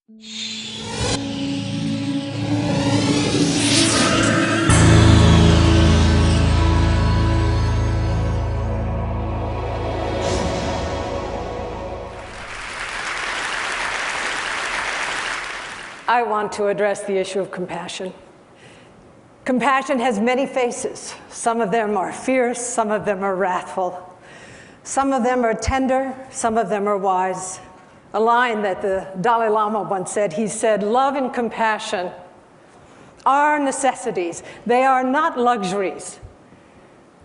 I want to address the issue of compassion. Compassion has many faces. Some of them are fierce, some of them are wrathful. Some of them are tender, some of them are wise. A line that the Dalai Lama once said, he said, "Love and compassion are necessities. They are not luxuries.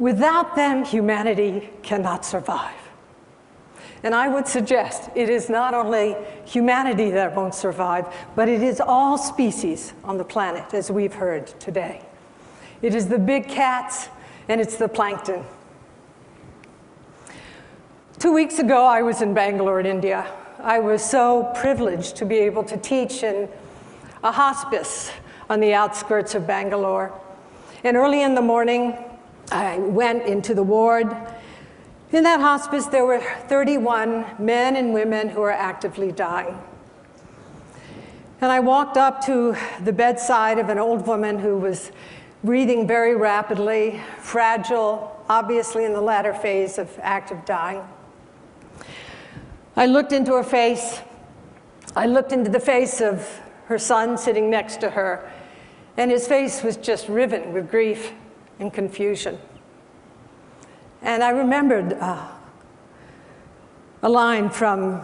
Without them, humanity cannot survive." And I would suggest it is not only humanity that won't survive, but it is all species on the planet, as we've heard today. It is the big cats, and it's the plankton. 2 weeks ago, I was in Bangalore, in India. I was so privileged to be able to teach in a hospice on the outskirts of Bangalore. And early in the morning, I went into the ward. In that hospice, there were 31 men and women who were actively dying. And I walked up to the bedside of an old woman who was breathing very rapidly, fragile, obviously in the latter phase of active dying. I looked into her face. I looked into the face of her son sitting next to her, and his face was just riven with grief and confusion. And I remembered a line from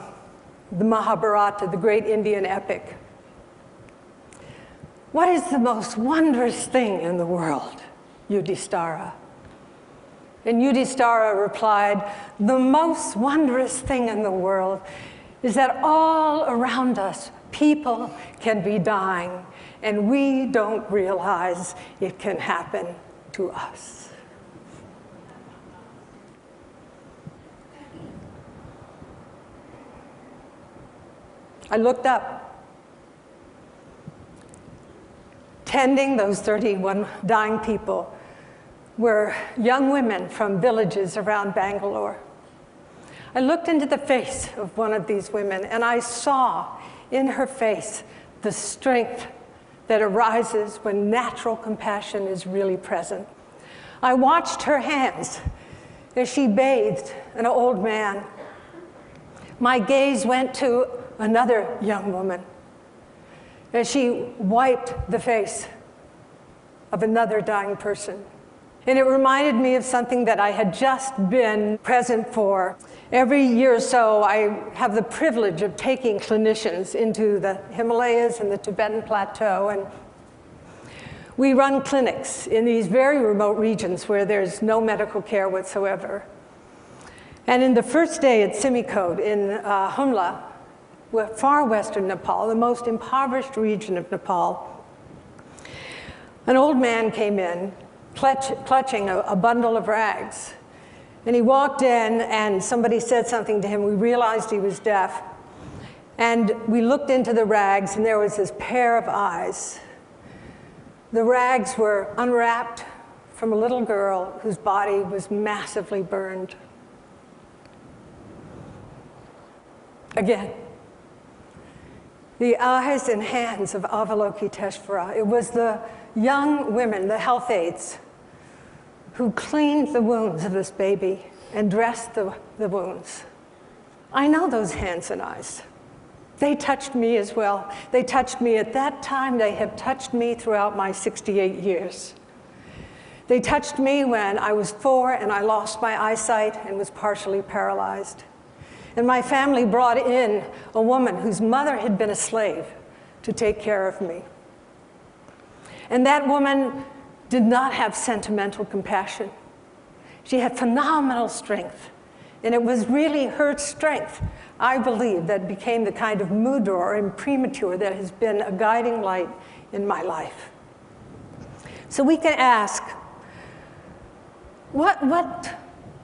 the Mahabharata, the great Indian epic. "What is the most wondrous thing in the world, Yudhishthira?" And Yudhishthira replied, "The most wondrous thing in the world is that all around us, people can be dying, and we don't realize it can happen to us." I looked up. Tending those 31 dying people were young women from villages around Bangalore. I looked into the face of one of these women, and I saw in her face the strength that arises when natural compassion is really present. I watched her hands as she bathed an old man. My gaze went to another young woman as she wiped the face of another dying person. And it reminded me of something that I had just been present for. Every year or so, I have the privilege of taking clinicians into the Himalayas and the Tibetan Plateau, and we run clinics in these very remote regions where there's no medical care whatsoever. And in the first day at Simikot in Humla, far western Nepal, the most impoverished region of Nepal, an old man came in, clutching a bundle of rags. And he walked in, and somebody said something to him. We realized he was deaf. And we looked into the rags, and there was this pair of eyes. The rags were unwrapped from a little girl whose body was massively burned. Again, the eyes and hands of Avalokiteshvara. It was the young women, the health aides, who cleaned the wounds of this baby and dressed the wounds. I know those hands and eyes. They touched me as well. They touched me at that time. They have touched me throughout my 68 years. They touched me when I was 4 and I lost my eyesight and was partially paralyzed. And my family brought in a woman whose mother had been a slave to take care of me. And that woman did not have sentimental compassion. She had phenomenal strength. And it was really her strength, I believe, that became the kind of mudra or imprimatur that has been a guiding light in my life. So we can ask, what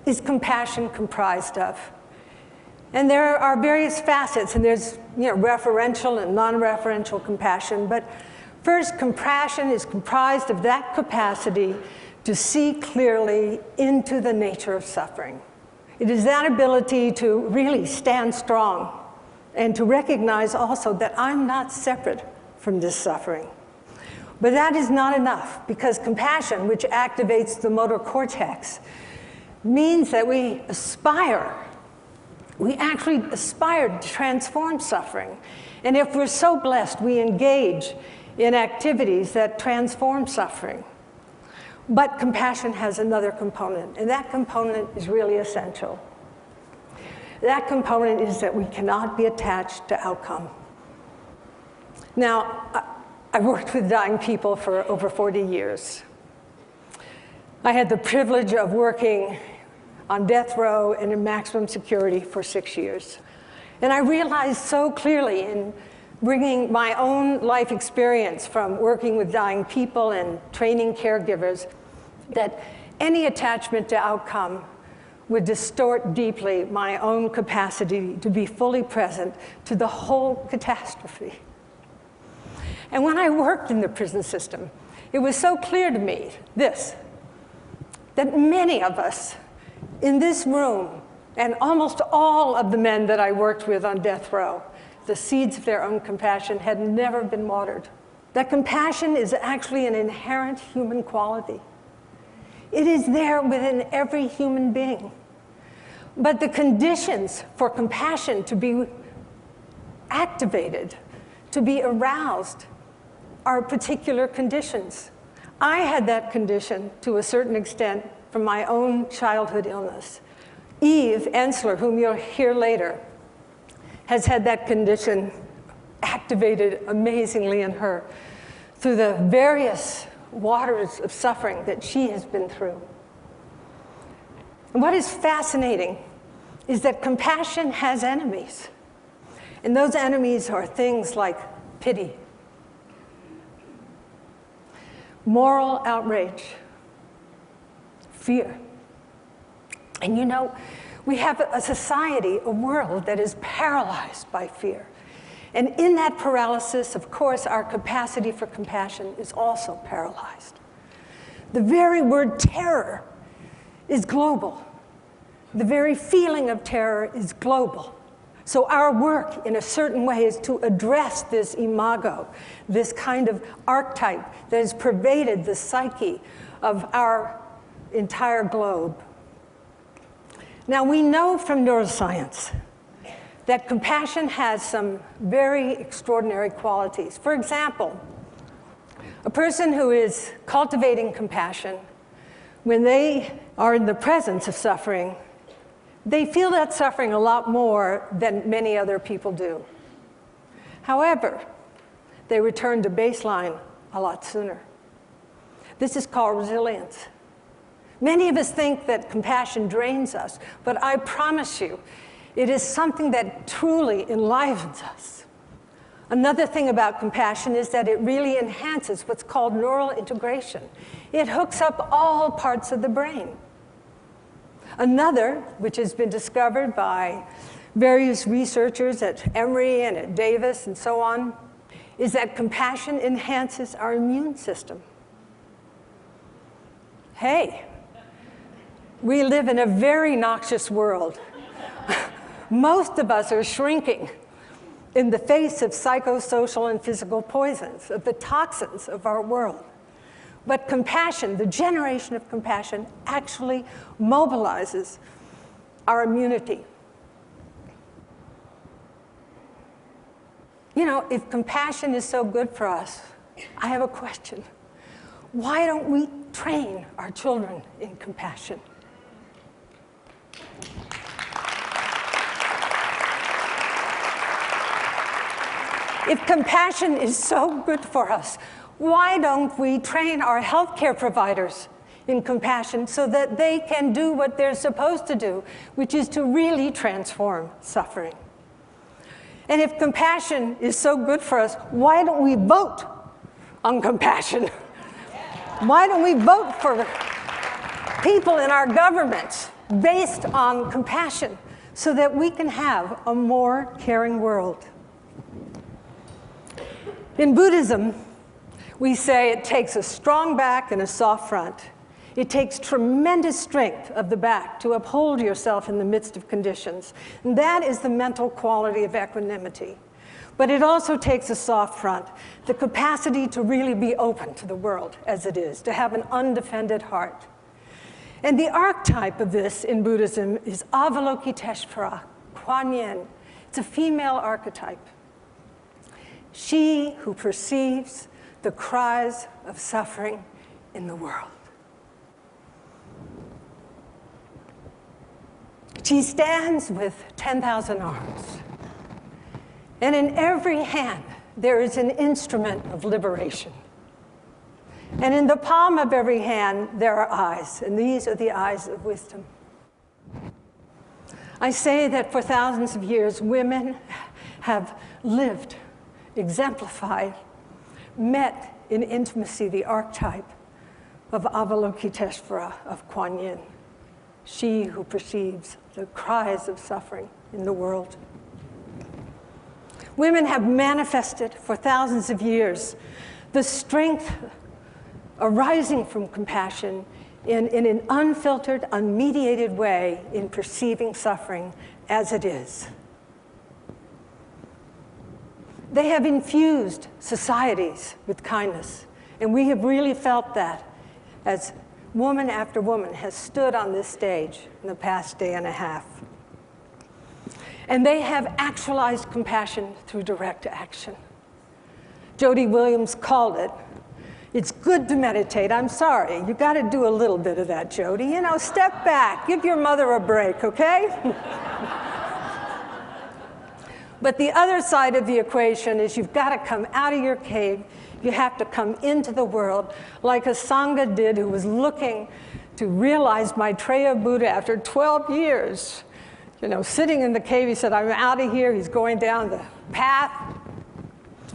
is compassion comprised of? And there are various facets, and there's referential and non-referential compassion. But first, compassion is comprised of that capacity to see clearly into the nature of suffering. It is that ability to really stand strong and to recognize also that I'm not separate from this suffering. But that is not enough, because compassion, which activates the motor cortex, means that we actually aspire to transform suffering. And if we're so blessed, we engage in activities that transform suffering. But compassion has another component, and that component is really essential. That component is that we cannot be attached to outcome. Now, I worked with dying people for over 40 years. I had the privilege of working on death row and in maximum security for 6 years. And I realized so clearly in bringing my own life experience from working with dying people and training caregivers that any attachment to outcome would distort deeply my own capacity to be fully present to the whole catastrophe. And when I worked in the prison system, it was so clear to me that many of us in this room, and almost all of the men that I worked with on death row, the seeds of their own compassion had never been watered. That compassion is actually an inherent human quality. It is there within every human being. But the conditions for compassion to be activated, to be aroused, are particular conditions. I had that condition to a certain extent from my own childhood illness. Eve Ensler, whom you'll hear later, has had that condition activated amazingly in her through the various waters of suffering that she has been through. And what is fascinating is that compassion has enemies. And those enemies are things like pity, moral outrage, fear. And you know, we have a society, a world that is paralyzed by fear. And in that paralysis, of course, our capacity for compassion is also paralyzed. The very word terror is global. The very feeling of terror is global. So our work, in a certain way, is to address this imago, this kind of archetype that has pervaded the psyche of our entire globe. Now, we know from neuroscience that compassion has some very extraordinary qualities. For example, a person who is cultivating compassion, when they are in the presence of suffering, they feel that suffering a lot more than many other people do. However, they return to baseline a lot sooner. This is called resilience. Many of us think that compassion drains us, but I promise you, it is something that truly enlivens us. Another thing about compassion is that it really enhances what's called neural integration. It hooks up all parts of the brain. Another, which has been discovered by various researchers at Emory and at Davis and so on, is that compassion enhances our immune system. Hey, we live in a very noxious world. Most of us are shrinking in the face of psychosocial and physical poisons, of the toxins of our world. But compassion, the generation of compassion, actually mobilizes our immunity. You know, if compassion is so good for us, I have a question. Why don't we train our children in compassion? If compassion is so good for us, why don't we train our healthcare providers in compassion so that they can do what they're supposed to do, which is to really transform suffering? And if compassion is so good for us, why don't we vote on compassion? Why don't we vote for people in our governments based on compassion so that we can have a more caring world? In Buddhism, we say it takes a strong back and a soft front. It takes tremendous strength of the back to uphold yourself in the midst of conditions. And that is the mental quality of equanimity. But it also takes a soft front, the capacity to really be open to the world as it is, to have an undefended heart. And the archetype of this in Buddhism is Avalokiteshvara, Kuan Yin. It's a female archetype. She who perceives the cries of suffering in the world. She stands with 10,000 arms. And in every hand, there is an instrument of liberation. And in the palm of every hand, there are eyes, and these are the eyes of wisdom. I say that for thousands of years, women have lived, exemplified, met in intimacy the archetype of Avalokiteshvara, of Kuan Yin, she who perceives the cries of suffering in the world. Women have manifested for thousands of years the strength arising from compassion in an unfiltered, unmediated way in perceiving suffering as it is. They have infused societies with kindness, and we have really felt that as woman after woman has stood on this stage in the past day and a half. And they have actualized compassion through direct action. Jody Williams called it, it's good to meditate. I'm sorry, you got to do a little bit of that, Jody. You know, step back, give your mother a break, okay? But the other side of the equation is you've got to come out of your cave. You have to come into the world like a Sangha did who was looking to realize Maitreya Buddha after 12 years. You know, sitting in the cave, he said, I'm out of here. He's going down the path.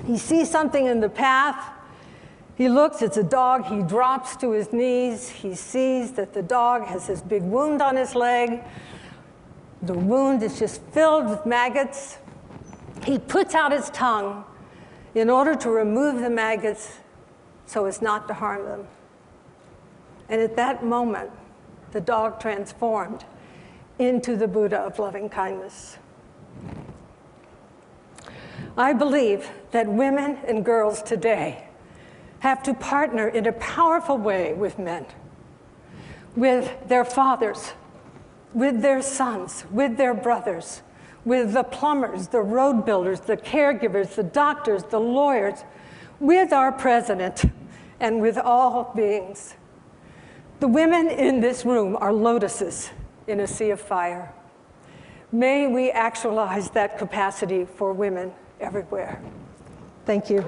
He sees something in the path. He looks, it's a dog. He drops to his knees. He sees that the dog has this big wound on his leg. The wound is just filled with maggots. He puts out his tongue in order to remove the maggots so as not to harm them. And at that moment, the dog transformed into the Buddha of loving kindness. I believe that women and girls today have to partner in a powerful way with men, with their fathers, with their sons, with their brothers, with the plumbers, the road builders, the caregivers, the doctors, the lawyers, with our president, and with all beings. The women in this room are lotuses in a sea of fire. May we actualize that capacity for women everywhere. Thank you.